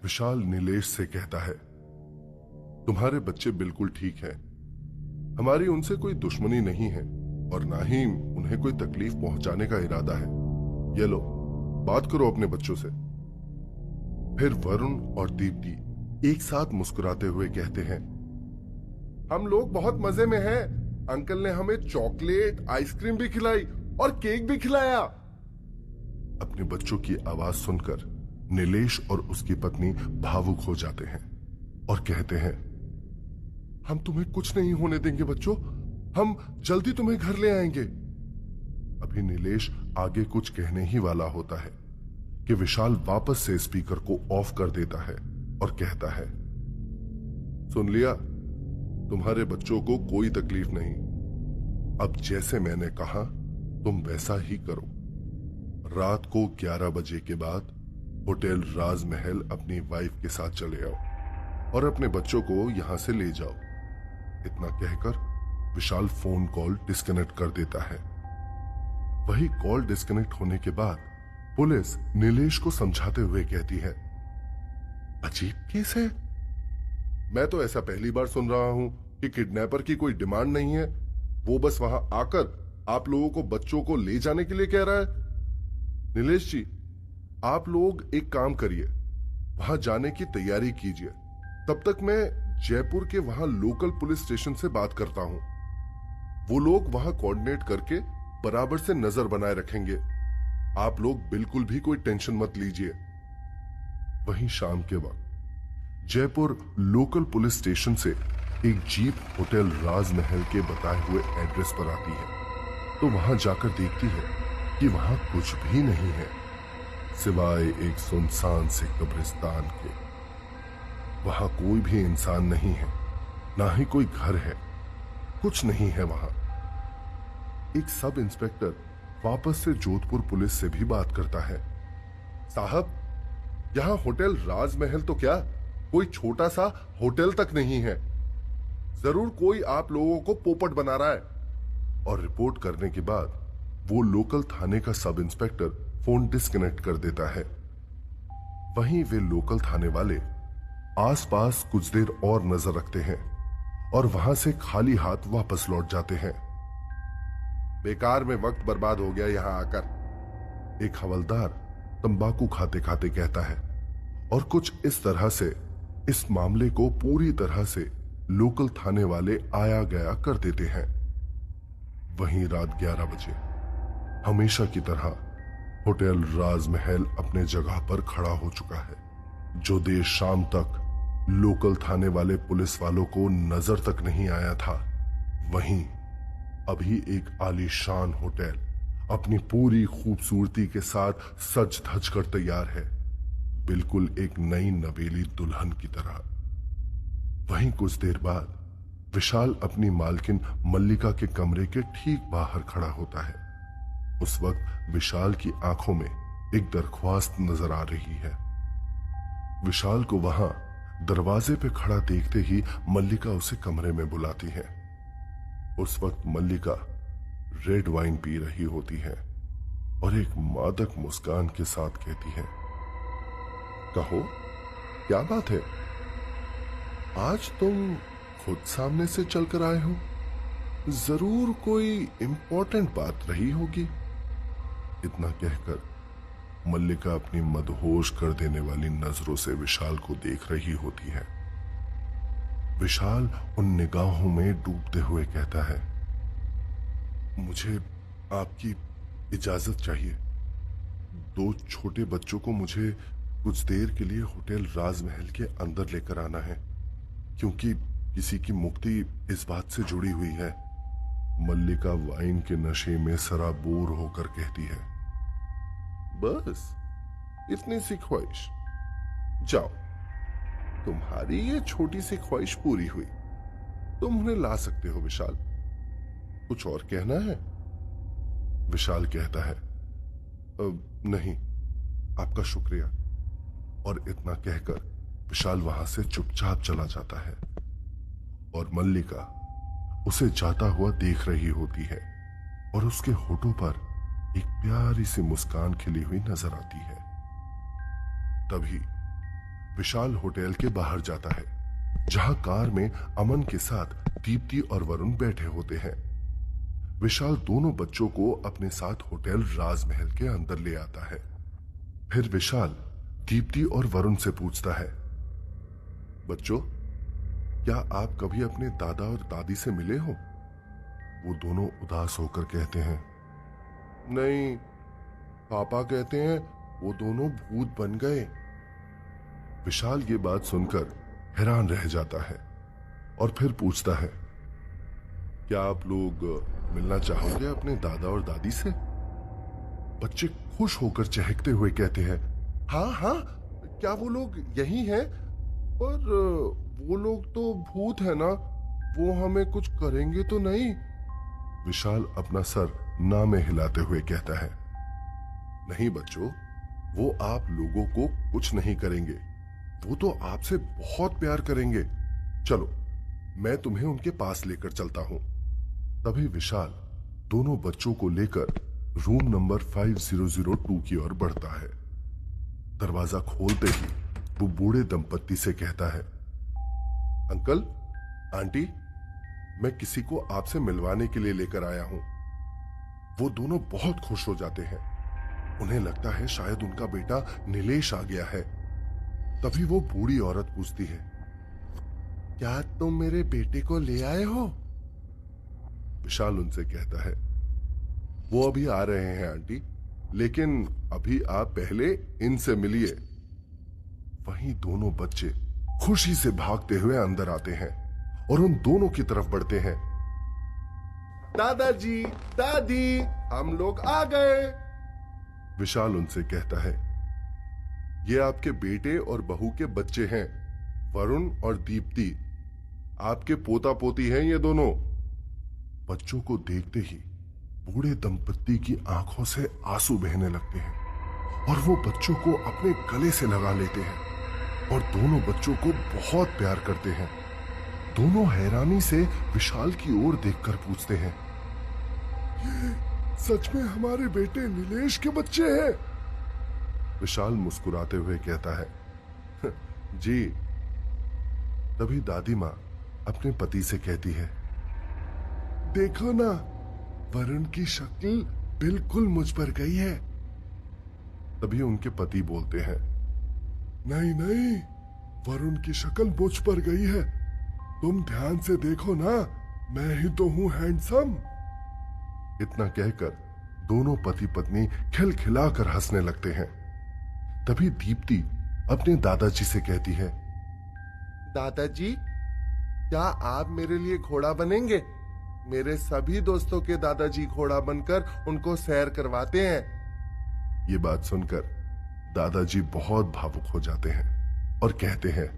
विशाल नीलेश से कहता है, तुम्हारे बच्चे बिल्कुल ठीक हैं। हमारी उनसे कोई दुश्मनी नहीं है और ना ही उन्हें कोई तकलीफ पहुंचाने का इरादा है। ये लो, बात करो अपने बच्चों से। फिर वरुण और दीप्ति एक साथ मुस्कुराते हुए कहते हैं, हम लोग बहुत मजे में हैं। अंकल ने हमें चॉकलेट, आइसक्रीम भी खिलाई और केक भी खिलाया। अपने बच्चों की आवाज सुनकर नीलेश और उसकी पत्नी भावुक हो जाते हैं और कहते हैं, हम तुम्हें कुछ नहीं होने देंगे बच्चों, हम जल्दी तुम्हें घर ले आएंगे। अभी नीलेश आगे कुछ कहने ही वाला होता है कि विशाल वापस से स्पीकर को ऑफ कर देता है और कहता है, सुन लिया, तुम्हारे बच्चों को कोई तकलीफ नहीं। अब जैसे मैंने कहा तुम वैसा ही करो। रात को 11 बजे के बाद होटल राजमहल अपनी वाइफ के साथ चले आओ और अपने बच्चों को यहां से ले जाओ। इतना कहकर विशाल फोन कॉल डिस्कनेक्ट कर देता है। वही कॉल डिस्कनेक्ट होने के बाद पुलिस नीलेश को समझाते हुए कहती है, अजीब केस है। मैं तो ऐसा पहली बार सुन रहा हूं कि किडनैपर की कोई डिमांड नहीं है, वो बस वहां आकर आप लोगों को बच्चों को ले जाने के लिए कह रहा है। नीलेश जी, आप लोग एक काम करिए, वहां जाने की तैयारी कीजिए। तब तक मैं जयपुर के वहां लोकल पुलिस स्टेशन से बात करता हूं। वो लोग वहां कोऑर्डिनेट करके बराबर से नजर बनाए रखेंगे। आप लोग बिल्कुल भी कोई टेंशन मत लीजिए। वहीं शाम के वक्त जयपुर लोकल पुलिस स्टेशन से एक जीप होटल राजमहल के बताए हुए एड्रेस पर आती है, तो वहां जाकर देखती है कि वहां कुछ भी नहीं है सिवाय एक सुनसान से कब्रिस्तान के। वहां कोई भी इंसान नहीं है, ना ही कोई घर है, कुछ नहीं है वहां। एक सब इंस्पेक्टर वापस से जोधपुर पुलिस से भी बात करता है, साहब, यहां होटल राजमहल तो क्या, कोई छोटा सा होटल तक नहीं है। जरूर कोई आप लोगों को पोपट बना रहा है। और रिपोर्ट करने के बाद वो लोकल थाने का सब इंस्पेक्टर फोन डिस्कनेक्ट कर देता है। वहीं वे लोकल थाने वाले आसपास कुछ देर और नजर रखते हैं और वहां से खाली हाथ वापस लौट जाते हैं। बेकार में वक्त बर्बाद हो गया यहां आकर, एक हवलदार तंबाकू खाते खाते कहता है। और कुछ इस तरह से इस मामले को पूरी तरह से लोकल थाने वाले आया गया कर देते हैं। वहीं रात 11 बजे हमेशा की तरह होटल राजमहल अपने जगह पर खड़ा हो चुका है। जो देर शाम तक लोकल थाने वाले पुलिस वालों को नजर तक नहीं आया था, वहीं अभी एक आलीशान होटल अपनी पूरी खूबसूरती के साथ सज धज कर तैयार है, बिल्कुल एक नई नवेली दुल्हन की तरह। वहीं कुछ देर बाद विशाल अपनी मालकिन मल्लिका के कमरे के ठीक बाहर खड़ा होता है। उस वक्त विशाल की आंखों में एक दरख्वास्त नजर आ रही है। विशाल को वहां दरवाजे पे खड़ा देखते ही मल्लिका उसे कमरे में बुलाती है। उस वक्त मल्लिका रेड वाइन पी रही होती है और एक मादक मुस्कान के साथ कहती है, कहो, क्या बात है? आज तुम खुद सामने से चलकर आए हो, जरूर कोई इंपॉर्टेंट बात रही होगी। इतना कहकर मल्लिका अपनी मदहोश कर देने वाली नजरों से विशाल को देख रही होती है। विशाल उन निगाहों में डूबते हुए कहता है, मुझे आपकी इजाजत चाहिए। 2 छोटे बच्चों को मुझे कुछ देर के लिए होटल राजमहल के अंदर लेकर आना है, क्योंकि किसी की मुक्ति इस बात से जुड़ी हुई है। मल्लिका वाइन के नशे में सराबोर होकर कहती है, बस इतनी सी ख्वाहिश, जाओ, तुम्हारी ये छोटी सी ख्वाहिश पूरी हुई, तुम उन्हें ला सकते हो। विशाल, कुछ और कहना है? विशाल कहता है, नहीं, आपका शुक्रिया। और इतना कहकर विशाल वहां से चुपचाप चला जाता है और मल्लिका उसे जाता हुआ देख रही होती है और उसके होठों पर एक प्यारी सी मुस्कान खिली हुई नजर आती है। तभी विशाल होटल के बाहर जाता है, जहां कार में अमन के साथ दीप्ति और वरुण बैठे होते हैं। विशाल दोनों बच्चों को अपने साथ होटल राजमहल के अंदर ले आता है। फिर विशाल दीप्ति और वरुण से पूछता है, बच्चों, क्या आप कभी अपने दादा और दादी से मिले हो? वो दोनों उदास होकर कहते हैं, नहीं, पापा कहते हैं वो दोनों भूत बन गए। विशाल ये बात सुनकर हैरान रह जाता है और फिर पूछता है, क्या आप लोग मिलना चाहोगे अपने दादा और दादी से? बच्चे खुश होकर चहकते हुए कहते हैं, हाँ हाँ, क्या वो लोग यही हैं? पर वो लोग तो भूत है ना, वो हमें कुछ करेंगे तो नहीं? विशाल अपना सर ना में हिलाते हुए कहता है, नहीं बच्चों, वो आप लोगों को कुछ नहीं करेंगे, वो तो आपसे बहुत प्यार करेंगे। चलो, मैं तुम्हें उनके पास लेकर चलता हूं। तभी विशाल दोनों बच्चों को लेकर रूम नंबर 5002 की ओर बढ़ता है। दरवाजा खोलते ही वो बूढ़े दंपत्ति से कहता है, अंकल, आंटी, मैं किसी को आपसे मिलवाने के लिए लेकर आया हूं। वो दोनों बहुत खुश हो जाते हैं। उन्हें लगता है शायद उनका बेटा नीलेश आ गया है। तभी वो बूढ़ी औरत पूछती है, क्या तुम मेरे बेटे को ले आए हो? विशाल उनसे कहता है, वो अभी आ रहे हैं आंटी, लेकिन अभी आप पहले इनसे मिलिए। वहीं दोनों बच्चे खुशी से भागते हुए अंदर आते हैं और उन दोनों की तरफ बढ़ते हैं। दादाजी, दादी, हम लोग आ गए। विशाल उनसे कहता है, ये आपके बेटे और बहू के बच्चे हैं, वरुण और दीप्ति। आपके पोता पोती हैं ये दोनों। बच्चों को देखते ही बूढ़े दंपत्ति की आंखों से आंसू बहने लगते हैं और वो बच्चों को अपने गले से लगा लेते हैं और दोनों बच्चों को बहुत प्यार करते हैं। दोनों हैरानी से विशाल की ओर देखकर पूछते हैं, ये सच में हमारे बेटे नीलेश के बच्चे हैं? विशाल मुस्कुराते हुए कहता है, जी। तभी दादी मां अपने पति से कहती है, देखो ना, वरुण की शक्ल बिल्कुल मुझ पर गई है। तभी उनके पति बोलते हैं, नहीं नहीं, वरुण की शक्ल मुझ पर गई है। तुम ध्यान से देखो ना, मैं ही तो हूं हैंडसम। इतना कहकर दोनों पति पत्नी खिलखिलाकर हंसने लगते हैं। तभी दीप्ति अपने दादाजी से कहती है, दादाजी, क्या आप मेरे लिए घोड़ा बनेंगे? मेरे सभी दोस्तों के दादाजी घोड़ा बनकर उनको सैर करवाते हैं। ये बात सुनकर दादाजी बहुत भावुक हो जाते हैं और कहते हैं,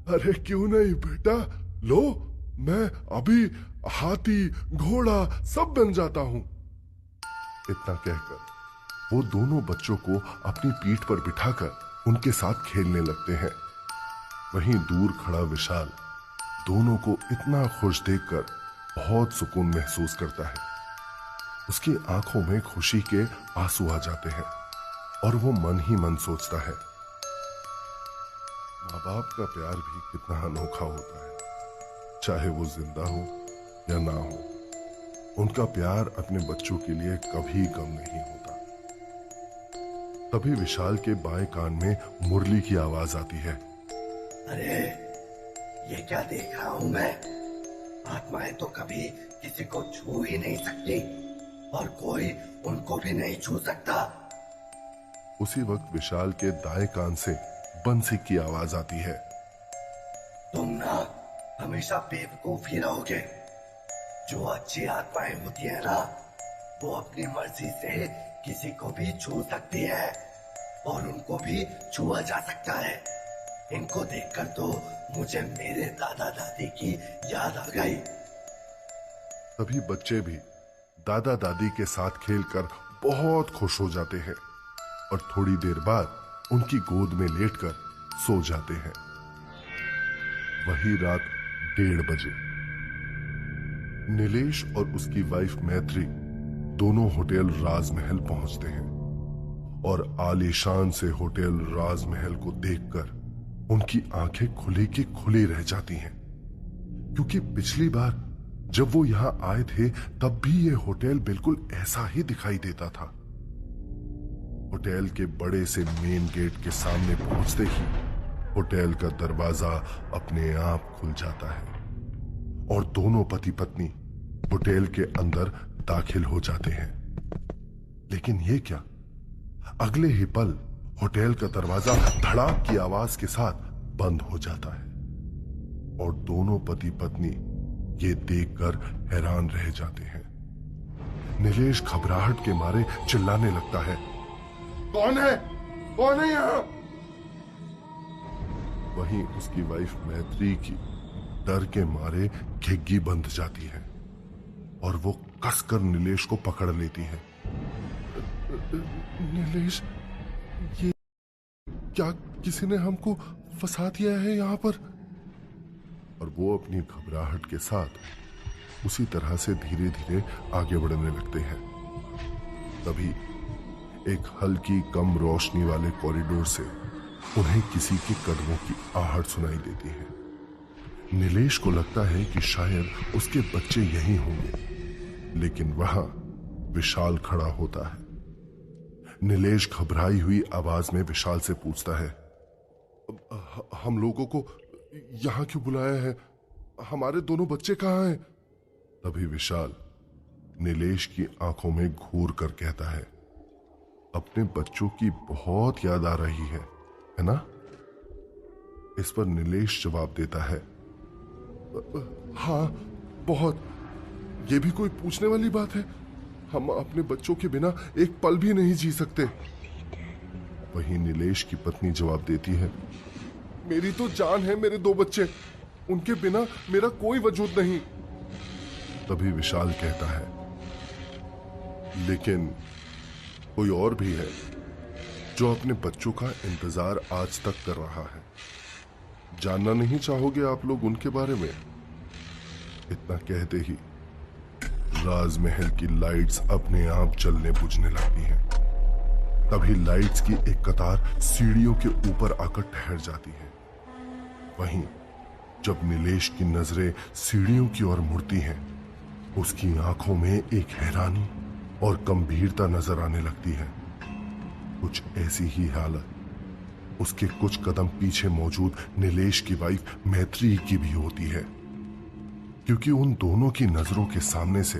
अरे क्यों नहीं बेटा, लो, मैं अभी हाथी घोड़ा सब बन जाता हूं। इतना कहकर वो दोनों बच्चों को अपनी पीठ पर बिठाकर उनके साथ खेलने लगते हैं। वहीं दूर खड़ा विशाल दोनों को इतना खुश देखकर बहुत सुकून महसूस करता है। उसकी आंखों में खुशी के आंसू आ जाते हैं और वो मन ही मन सोचता है, माँ बाप का प्यार भी कितना अनोखा होता है। चाहे वो जिंदा हो या ना हो, उनका प्यार अपने बच्चों के लिए कभी कम नहीं होता। तभी विशाल के बाएं कान में मुरली की आवाज आती है, अरे ये क्या देख रहा हूं मैं? आत्माएं तो कभी किसी को छू ही नहीं सकती और कोई उनको भी नहीं छू सकता। उसी वक्त विशाल के दाएं कान से बंसी की आवाज आती है, तुम ना हमेशा बेवकूफ ही रहोगे। जो अच्छी आत्माएं होती है ना, वो अपनी मर्जी से किसी को भी छू सकती है और उनको भी छुआ जा सकता है। इनको देखकर तो मुझे मेरे दादा दादी की याद आ गई। तभी बच्चे भी दादा दादी के साथ खेलकर बहुत खुश हो जाते हैं और थोड़ी देर बाद उनकी गोद में लेटकर सो जाते हैं। वही रात 1:30 बजे नीलेश और उसकी वाइफ मैत्री दोनों होटल राजमहल पहुंचते हैं और आलीशान से होटल राजमहल को देखकर उनकी आंखें खुली की खुली रह जाती हैं, क्योंकि पिछली बार जब वो यहां आए थे तब भी ये होटल बिल्कुल ऐसा ही दिखाई देता था। होटल के बड़े से मेन गेट के सामने पहुंचते ही होटल का दरवाजा अपने आप खुल जाता है और दोनों पति पत्नी होटल के अंदर दाखिल हो जाते हैं। लेकिन ये क्या, अगले ही पल होटल का दरवाजा धड़ाक की आवाज के साथ बंद हो जाता है और दोनों पति पत्नी ये देखकर हैरान रह जाते हैं। नीलेश घबराहट के मारे चिल्लाने लगता है, कौन है, कौन है यहां? वहीं उसकी वाइफ मैत्री की डर के मारे घिग्गी बंध जाती है और वो कसकर नीलेश को पकड़ लेती है। नीलेश, ये क्या किसी ने हमको फंसा दिया है यहां पर? और वो अपनी घबराहट के साथ उसी तरह से धीरे धीरे आगे बढ़ने लगते हैं। तभी एक हल्की कम रोशनी वाले कॉरिडोर से उन्हें किसी के कदमों की आहट सुनाई देती है। नीलेश को लगता है कि शायद उसके बच्चे यहीं होंगे, लेकिन वहां विशाल खड़ा होता है। नीलेश घबराई हुई आवाज में विशाल से पूछता है, हम लोगों को यहां क्यों बुलाया है? हमारे दोनों बच्चे कहां हैं? तभी विशाल नीलेश की आंखों में घूर कर कहता है, अपने बच्चों की बहुत याद आ रही है ना? इस पर नीलेश जवाब देता है, हाँ बहुत। ये भी कोई पूछने वाली बात है? हम अपने बच्चों के बिना एक पल भी नहीं जी सकते। वहीं नीलेश की पत्नी जवाब देती है, मेरी तो जान है मेरे दो बच्चे, उनके बिना मेरा कोई वजूद नहीं। तभी विशाल कहता है, लेकिन कोई और भी है जो अपने बच्चों का इंतजार आज तक कर रहा है। जानना नहीं चाहोगे आप लोग उनके बारे में? इतना कहते ही राजमहल की लाइट्स अपने आप जलने बुझने लगती हैं। तभी लाइट्स की एक कतार सीढ़ियों के ऊपर आकर ठहर जाती है। वहीं जब नीलेश की नजरें सीढ़ियों की ओर मुड़ती हैं, उसकी आंखों में एक हैरानी और गंभीरता नजर आने लगती है। कुछ ऐसी ही हालत उसके कुछ कदम पीछे मौजूद नीलेश की वाइफ मैत्री की भी होती है, क्योंकि उन दोनों की नजरों के सामने से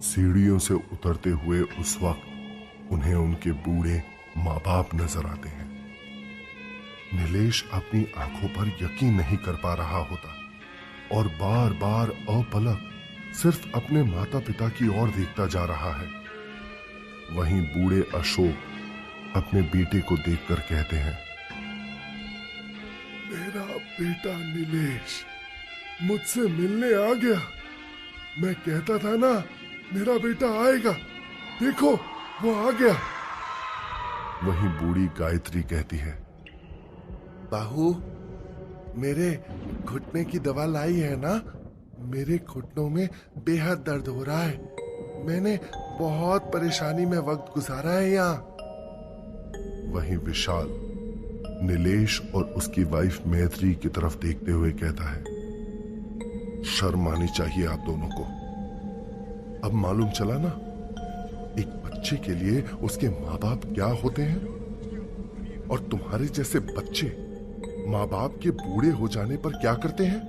सीढ़ियों से उतरते हुए उस वक्त उन्हें उनके बूढ़े माँ बाप नजर आते हैं। नीलेश अपनी आंखों पर यकीन नहीं कर पा रहा होता और बार बार अपलक सिर्फ अपने माता पिता की ओर देखता जा रहा है। वहीं बूढ़े अशोक अपने बेटे को देखकर कहते हैं, मेरा बेटा नीलेश मुझसे मिलने आ गया। मैं कहता था ना मेरा बेटा आएगा, देखो वो आ गया। वहीं बूढ़ी गायत्री कहती है, बाहू मेरे घुटने की दवा लाई है ना? मेरे घुटनों में बेहद दर्द हो रहा है, मैंने बहुत परेशानी में वक्त गुजारा है यहाँ। वहीं विशाल नीलेश और उसकी वाइफ मैत्री की तरफ देखते हुए कहता है, शर्म आनी चाहिए आप दोनों को। अब मालूम चला ना एक बच्चे के लिए उसके माँ बाप क्या होते हैं, और तुम्हारे जैसे बच्चे माँ बाप के बूढ़े हो जाने पर क्या करते हैं?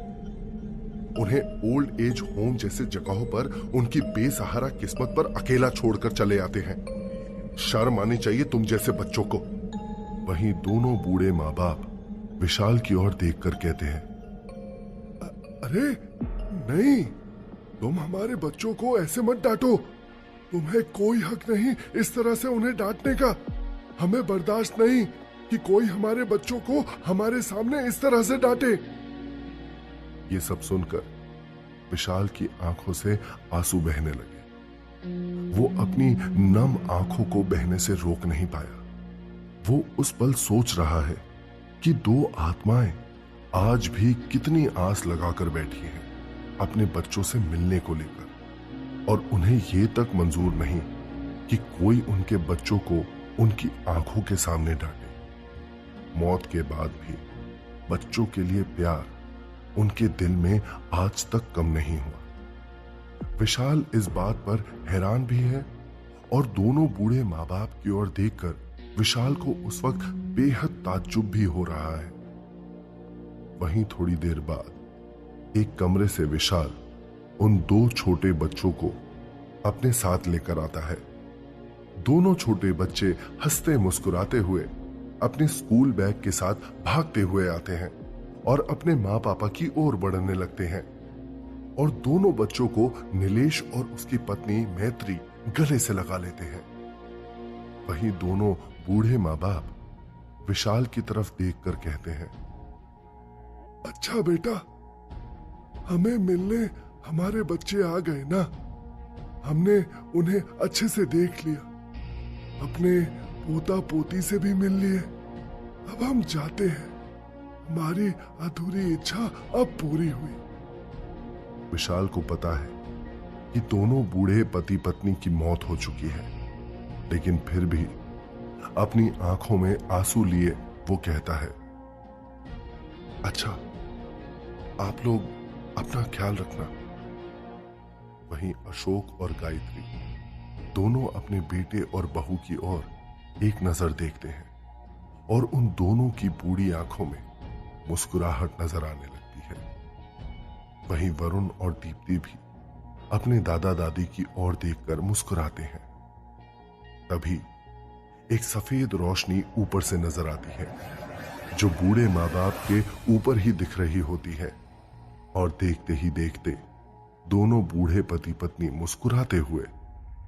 उन्हें ओल्ड एज होम जैसे जगहों पर उनकी बेसहारा किस्मत पर अकेला छोड़कर चले आते हैं। शर्म आनी चाहिए तुम जैसे बच्चों को। वहीं दोनों बूढ़े माँ बाप विशाल की ओर देखकर कहते हैं, अरे नहीं, तुम हमारे बच्चों को ऐसे मत डांटो, तुम्हें कोई हक नहीं इस तरह से उन्हें डांटने का। हमें बर्दाश्त नहीं कि कोई हमारे बच्चों को हमारे सामने इस तरह से डांटे। ये सब सुनकर विशाल की आंखों से आंसू बहने लगे। वो अपनी नम आंखों को बहने से रोक नहीं पाया। वो उस पल सोच रहा है कि दो आत्माएं आज भी कितनी आस लगाकर बैठी हैं अपने बच्चों से मिलने को लेकर, और उन्हें ये तक मंजूर नहीं कि कोई उनके बच्चों को उनकी आंखों के सामने डांटे। मौत के बाद भी बच्चों के लिए प्यार उनके दिल में आज तक कम नहीं हुआ। विशाल इस बात पर हैरान भी है और दोनों बूढ़े माँ बाप की ओर देखकर विशाल को उस वक्त बेहद ताज्जुब भी हो रहा है। वहीं थोड़ी देर बाद एक कमरे से विशाल उन दो छोटे बच्चों को अपने साथ लेकर आता है। दोनों छोटे बच्चे हंसते मुस्कुराते हुए अपने स्कूल बैग के साथ भागते हुए आते हैं और अपने माँ पापा की ओर बढ़ने लगते हैं और दोनों बच्चों को नीलेश और उसकी पत्नी मैत्री गले से लगा लेते हैं। वहीं दोनों बूढ़े माँ बाप विशाल की तरफ देखकर कहते हैं, अच्छा बेटा, हमें मिलने हमारे बच्चे आ गए ना। हमने उन्हें अच्छे से देख लिया, अपने पोता पोती से भी मिल लिए। अब हम जाते हैं, हमारी अधूरी इच्छा अब पूरी हुई। विशाल को पता है कि दोनों बूढ़े पति पत्नी की मौत हो चुकी है, लेकिन फिर भी अपनी आंखों में आंसू लिए वो कहता है, अच्छा, आप लोग अपना ख्याल रखना। वहीं अशोक और गायत्री दोनों अपने बेटे और बहू की ओर एक नजर देखते हैं और उन दोनों की बूढ़ी आंखों में मुस्कुराहट नजर आने लगती है। वहीं वरुण और दीप्ति भी अपने दादा दादी की ओर देखकर मुस्कुराते हैं। तभी एक सफेद रोशनी ऊपर से नजर आती है जो बूढ़े माँ बाप के ऊपर ही दिख रही होती है और देखते ही देखते दोनों बूढ़े पति पत्नी मुस्कुराते हुए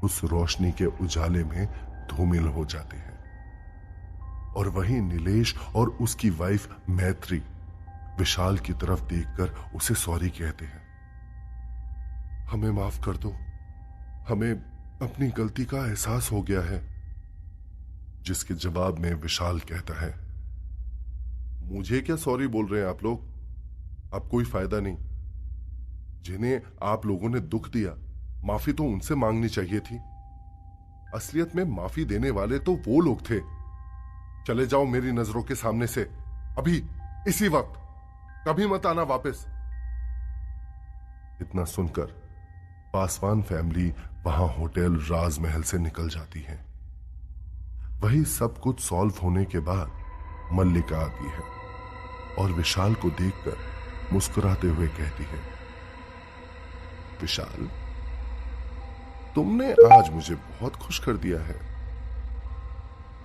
उस रोशनी के उजाले में धूमिल हो जाते हैं। और वहीं नीलेश और उसकी वाइफ मैत्री विशाल की तरफ देखकर उसे सॉरी कहते हैं। हमें माफ कर दो, हमें अपनी गलती का एहसास हो गया है। जिसके जवाब में विशाल कहता है, मुझे क्या सॉरी बोल रहे हैं आप लोग, अब कोई फायदा नहीं। जिन्हें आप लोगों ने दुख दिया, माफी तो उनसे मांगनी चाहिए थी। असलियत में माफी देने वाले तो वो लोग थे। चले जाओ मेरी नजरों के सामने से, अभी, इसी वक्त, कभी मत आना वापस। इतना सुनकर पासवान फैमिली वहां होटल राजमहल से निकल जाती है। वही सब कुछ सॉल्व होने के बाद मल्लिका आती है और विशाल को देखकर मुस्कुराते हुए कहती है, विशाल, तुमने आज मुझे बहुत खुश कर दिया है।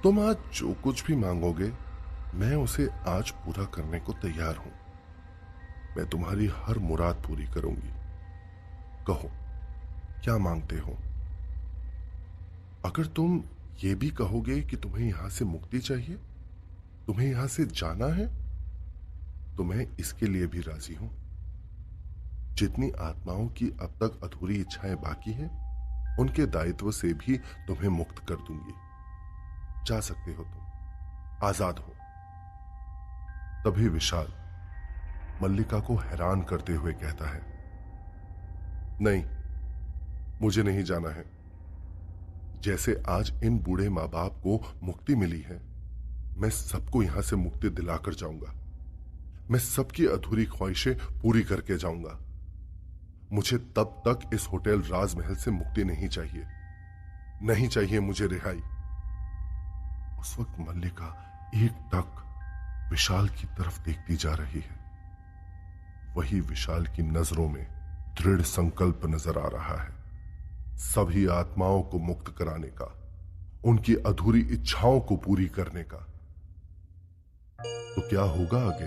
तुम आज जो कुछ भी मांगोगे मैं उसे आज पूरा करने को तैयार हूं। मैं तुम्हारी हर मुराद पूरी करूंगी। कहो, क्या मांगते हो? अगर तुम ये भी कहोगे कि तुम्हें यहां से मुक्ति चाहिए, तुम्हें यहां से जाना है, तो मैं इसके लिए भी राजी हूं। जितनी आत्माओं की अब तक अधूरी इच्छाएं बाकी हैं, उनके दायित्व से भी तुम्हें मुक्त कर दूंगी। जा सकते हो, तुम आजाद हो। तभी विशाल मल्लिका को हैरान करते हुए कहता है, नहीं, मुझे नहीं जाना है। जैसे आज इन बूढ़े माँ बाप को मुक्ति मिली है, मैं सबको यहां से मुक्ति दिलाकर जाऊंगा। मैं सबकी अधूरी ख्वाहिशें पूरी करके जाऊंगा। मुझे तब तक इस होटल राजमहल से मुक्ति नहीं चाहिए, नहीं चाहिए मुझे रिहाई। उस वक्त मल्लिका एकटक विशाल की तरफ देखती जा रही है। वही विशाल की नजरों में दृढ़ संकल्प नजर आ रहा है, सभी आत्माओं को मुक्त कराने का, उनकी अधूरी इच्छाओं को पूरी करने का। तो क्या होगा आगे,